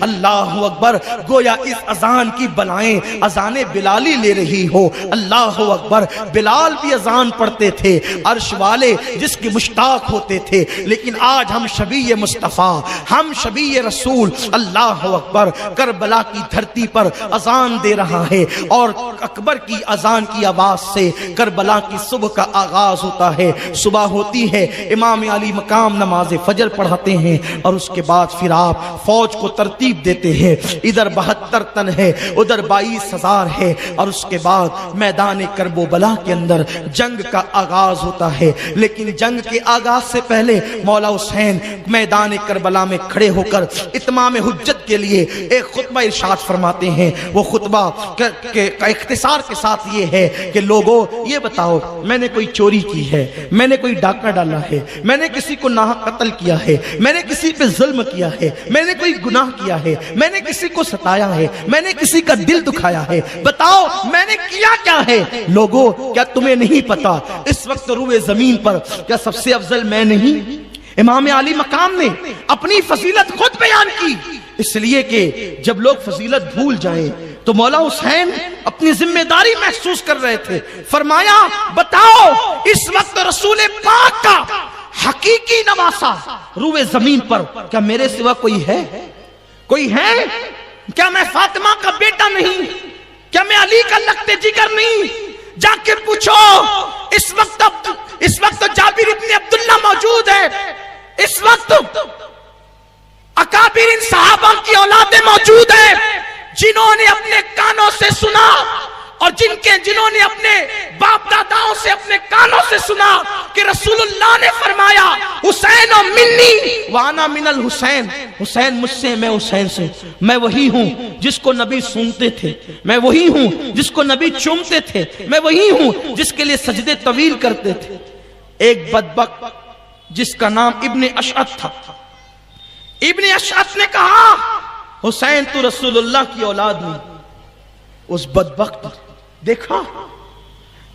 اللہ اکبر، گویا اس اذان کی بلائیں اذان بلالی لے رہی ہو۔ اللہ اکبر، بلال بھی اذان پڑھتے تھے، عرش والے جس کے مشتاق ہوتے تھے، لیکن آج ہم شبیہ مصطفیٰ، ہم شبیہ رسول، اللہ اکبر، کربلا کی دھرتی پر اذان دے رہا ہے، اور اکبر کی اذان کی آواز سے کربلا کی صبح کا آغاز ہوتا ہے۔ صبح ہوتی ہے، امام علی مقام نماز فجر پڑھاتے ہیں، اور اس کے بعد پھر آپ فوج کو ترتیب دیتے ہیں، ادھر 72 تن ہے، ادھر 22,000 ہے، اور اس کے بعد میدان کرب و بلا کے اندر جنگ کا آغاز ہوتا ہے۔ لیکن جنگ کے آغاز سے پہلے مولا حسین میدان کربلا میں کھڑے ہو کر اتمام حجت کے لیے ایک خطبہ ارشاد فرماتے ہیں۔ وہ خطبہ کا اختصار کے ساتھ یہ ہے کہ لوگوں یہ بتاؤ، میں نے کوئی چوری کی ہے، میں نے کوئی ڈاکہ ڈالا ہے، میں نے کسی کو ناحق قتل کیا ہے، میں نے کسی پہ ظلم کیا ہے، میں نے کوئی گناہ کیا ہے، میں نے کسی کو ستایا ہے، میں نے کسی کا دل دکھایا ہے، بتاؤ میں نے کیا ہے؟ لوگوں کیا تمہیں نہیں پتا اس وقت روئے زمین پر کیا سب سے افضل میں نہیں؟ امام علی مقام نے اپنی فضیلت خود بیان کی، اس لیے کہ جب لوگ فضیلت بھول جائیں تو مولا حسین اپنی ذمہ داری محسوس کر رہے تھے۔ فرمایا بتاؤ اس وقت رسول پاک کا حقیقی نواسا روئے زمین پر کیا میرے سوا کوئی ہے؟ کوئی ہے؟ کیا میں فاطمہ کا بیٹا نہیں؟ کیا میں علی کا لخت جگر نہیں؟ جا کے پوچھو، اس وقت جابر ابن عبداللہ موجود ہے، اس وقت اکابر ان صحابہ کی اولادیں موجود ہیں جنہوں نے اپنے کانوں سے سنا، اور جنہوں نے اپنے باپ داداؤں سے اپنے کانوں سے سنا کہ رسول اللہ نے فرمایا حسین و منی وانا من الحسین، حسین مجھ سے، میں حسین سے، میں وہی ہوں جس کو نبی سنتے تھے، میں وہی ہوں جس کو نبی چومتے تھے، میں وہی ہوں جس کے لیے سجدے طویل کرتے تھے۔ ایک بدبخت جس کا نام ابن اشعث تھا، ابن اشعث نے کہا حسین تو رسول اللہ کی اولاد نہیں۔ اس بدبخت دیکھا،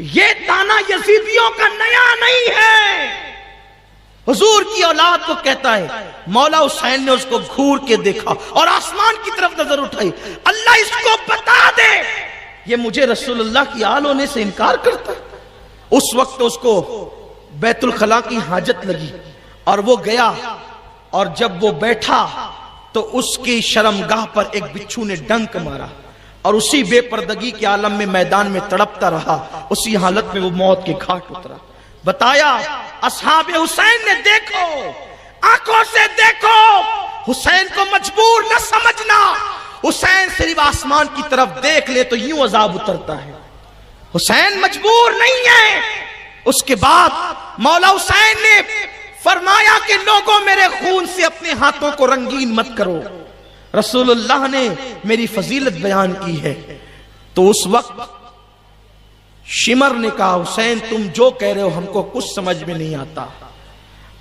یہ تانا یزیدیوں کا نیا نہیں ہے، حضور کی اولاد کو کہتا ہے۔ مولا حسین نے اس کو گھور کے دیکھا اور آسمان کی طرف نظر اٹھائی، اللہ اس کو بتا دے یہ مجھے رسول اللہ کی آل ہونے سے انکار کرتا ہے۔ اس وقت اس کو بیت الخلا کی حاجت لگی اور وہ گیا، اور جب وہ بیٹھا تو اس کی شرمگاہ پر ایک بچھو نے ڈنک مارا، اور اسی بے پردگی کے عالم میں میدان میں تڑپتا رہا، اسی حالت میں وہ موت کے گھاٹ اترا۔ بتایا اصحاب حسین نے دیکھو، آنکھوں سے دیکھو، حسین کو مجبور نہ سمجھنا، حسین صرف آسمان کی طرف دیکھ لے تو یوں عذاب اترتا ہے، حسین مجبور نہیں ہے۔ اس کے بعد مولا حسین نے فرمایا کہ لوگوں میرے خون سے اپنے ہاتھوں کو رنگین مت کرو، رسول اللہ نے میری فضیلت بیان کی ہے۔ تو اس وقت شمر نے کہا حسین تم جو کہہ رہے ہو ہم کو کچھ سمجھ میں نہیں آتا۔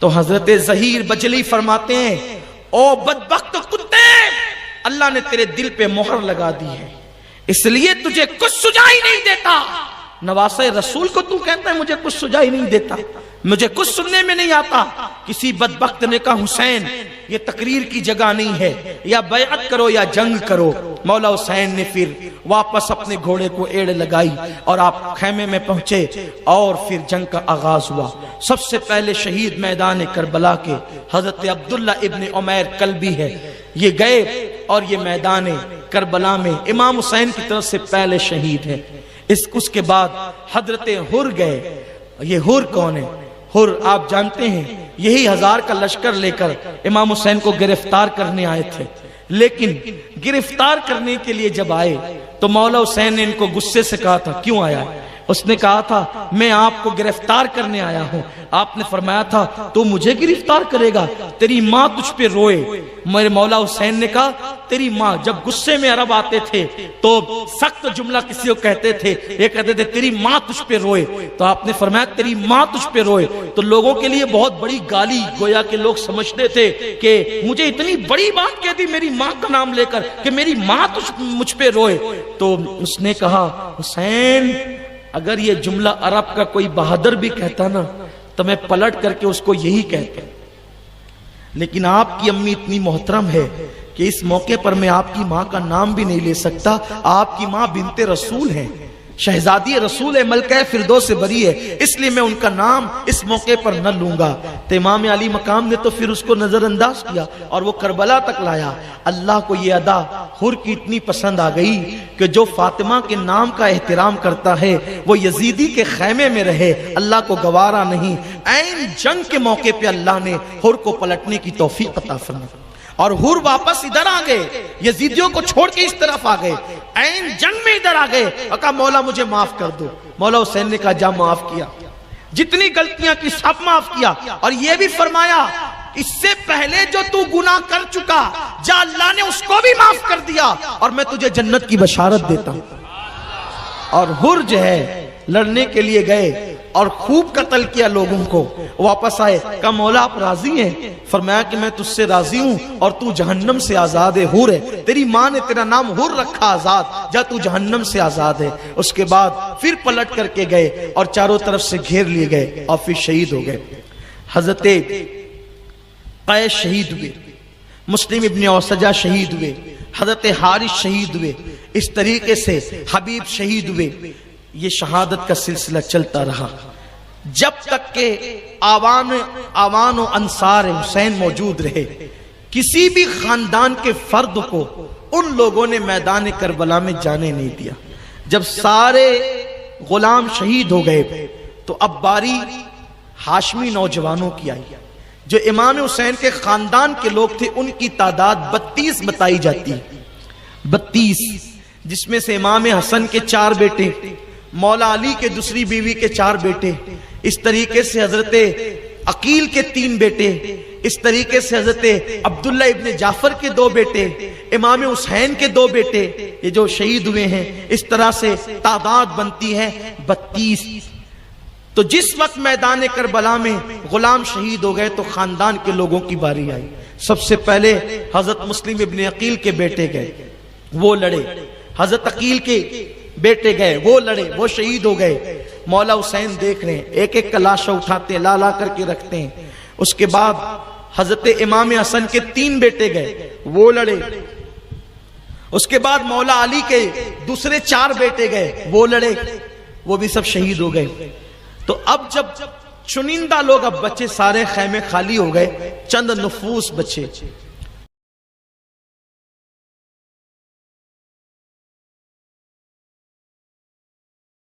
تو حضرت ظہیر بجلی فرماتے ہیں او بدبخت کتے، اللہ نے تیرے دل پہ مہر لگا دی ہے، اس لیے تجھے کچھ سجائی نہیں دیتا۔ نواسہ رسول کو تو کہتا ہے مجھے کچھ سجائی نہیں دیتا، مجھے کچھ سننے میں نہیں آتا۔ کسی بدبخت نے کہا حسین یہ تقریر کی جگہ نہیں ہے، یا بیعت کرو یا جنگ کرو۔ مولا حسین نے پھر واپس اپنے گھوڑے کو ایڑ لگائی اور آپ خیمے میں پہنچے، اور پھر جنگ کا آغاز ہوا۔ سب سے پہلے شہید میدان کربلا کے حضرت عبداللہ ابن عمیر کلبی ہے، یہ گئے اور یہ میدان کربلا میں امام حسین کی طرف سے پہلے شہید ہے۔ اس کے بعد حضرت حر گئے۔ یہ حر کون ہے؟ حر آپ جانتے ہیں یہی 1000 کا لشکر لے کر امام حسین کو گرفتار کرنے آئے تھے، لیکن گرفتار کرنے کے لیے جب آئے تو مولا حسین نے ان کو غصے سے کہا تھا کیوں آیا ہے؟ اس نے کہا تھا میں آپ کو گرفتار کرنے آیا ہوں۔ آپ نے فرمایا تھا تو مجھے گرفتار کرے گا، تیری ماں تجھ پہ روئے۔ میرے مولا حسین نے کہا تیری ماں، جب غصے میں عرب آتے تھے تو سخت جملہ کسی کو کہتے تھے، یہ کہتے تھے تیری ماں تجھ پہ روئے، تو آپ نے فرمایا تیری ماں تجھ پہ روئے، تو لوگوں کے لیے بہت بڑی گالی، گویا کہ لوگ سمجھتے تھے کہ مجھے اتنی بڑی بات کہہ دی میری ماں کا نام لے کر کہ میری ماں مجھ پہ روئے۔ تو اس نے کہا حسین اگر یہ جملہ عرب کا کوئی بہادر بھی کہتا نا تو میں پلٹ کر کے اس کو یہی کہتا، لیکن آپ کی امی اتنی محترم ہے کہ اس موقع پر میں آپ کی ماں کا نام بھی نہیں لے سکتا. آپ کی ماں بنت رسول ہیں, شہزادی رسول ہے, ملکہ فردوس سے بری ہے, اس لیے میں ان کا نام اس موقع پر نہ لوں گا. تو امام علی مقام نے تو پھر اس کو نظر انداز کیا اور وہ کربلا تک لایا. اللہ کو یہ ادا حر کی اتنی پسند آ گئی کہ جو فاطمہ کے نام کا احترام کرتا ہے وہ یزیدی کے خیمے میں رہے, اللہ کو گوارا نہیں. عین جنگ کے موقع پہ اللہ نے حر کو پلٹنے کی توفیق عطا فرمائی اور حر واپس ادھر آ گئے, یزیدیوں کو چھوڑ کے اس طرف آ گئے, عین جنگ میں ادھر آ گئے اور کہا مولا مجھے معاف کر دو. مولا حسین نے کہا جا معاف کیا, جتنی غلطیاں کی سب معاف کیا, اور یہ بھی فرمایا اس سے پہلے جو تو گناہ کر چکا جا اللہ نے اس کو بھی معاف کر دیا اور میں تجھے جنت کی بشارت دیتا ہوں. اور حر جو ہے لڑنے کے لیے گئے اور خوب قتل کیا لوگوں کو, واپس آئے, کہا مولا آپ راضی ہیں؟ فرمایا کہ میں تجھ سے راضی ہوں اور تو جہنم سے آزاد ہے. حر ہے, تیری ماں نے تیرا نام حر رکھا آزاد, جا تو جہنم سے آزاد ہے. اس کے بعد پھر پلٹ کر کے گئے اور چاروں طرف سے گھیر لیے گئے اور پھر شہید ہو گئے. حضرت قیس شہید ہوئے, مسلم ابن اوسجہ شہید ہوئے, حضرت حارث شہید ہوئے, اس طریقے سے حبیب شہید ہوئے. یہ شہادت کا سلسلہ چلتا رہا جب تک کہ آوان و انصار حسین موجود رہے. کسی بھی خاندان کے فرد کو ان لوگوں نے میدان کربلا میں جانے نہیں دیا. جب سارے غلام شہید ہو گئے تو اب باری ہاشمی نوجوانوں کی آئی. جو امام حسین کے خاندان کے لوگ تھے ان کی تعداد 32 بتائی جاتی ہے, 32, جس میں سے امام حسن کے 4 بیٹے, مولا علی کے دوسری بیوی کے 4 بیٹے, اس طریقے سے حضرت عقیل کے 3 بیٹے, اس طریقے سے حضرت عبداللہ ابن جعفر کے 2 بیٹے, امام حسین کے 2 بیٹے, یہ جو شہید ہوئے ہیں. اس طرح سے تعداد بنتی ہے 32. تو جس وقت میدان کربلا میں غلام شہید ہو گئے تو خاندان کے لوگوں کی باری آئی. سب سے پہلے حضرت مسلم ابن عقیل کے بیٹے گئے, وہ لڑے. حضرت عقیل کے بیٹے گئے, وہ لڑے, وہ شہید ہو گئے. مولا حسین دیکھ رہے ہیں, ایک ایک کا لاشا اٹھاتے لا لا کر کے رکھتے ہیں. اس کے بعد حضرت امام حسن کے 3 بیٹے گئے, وہ لڑے. اس کے بعد مولا علی کے دوسرے 4 بیٹے گئے, وہ لڑے, وہ بھی سب شہید ہو گئے. تو اب جب چنندہ لوگ اب بچے, سارے خیمے خالی ہو گئے, چند نفوس بچے,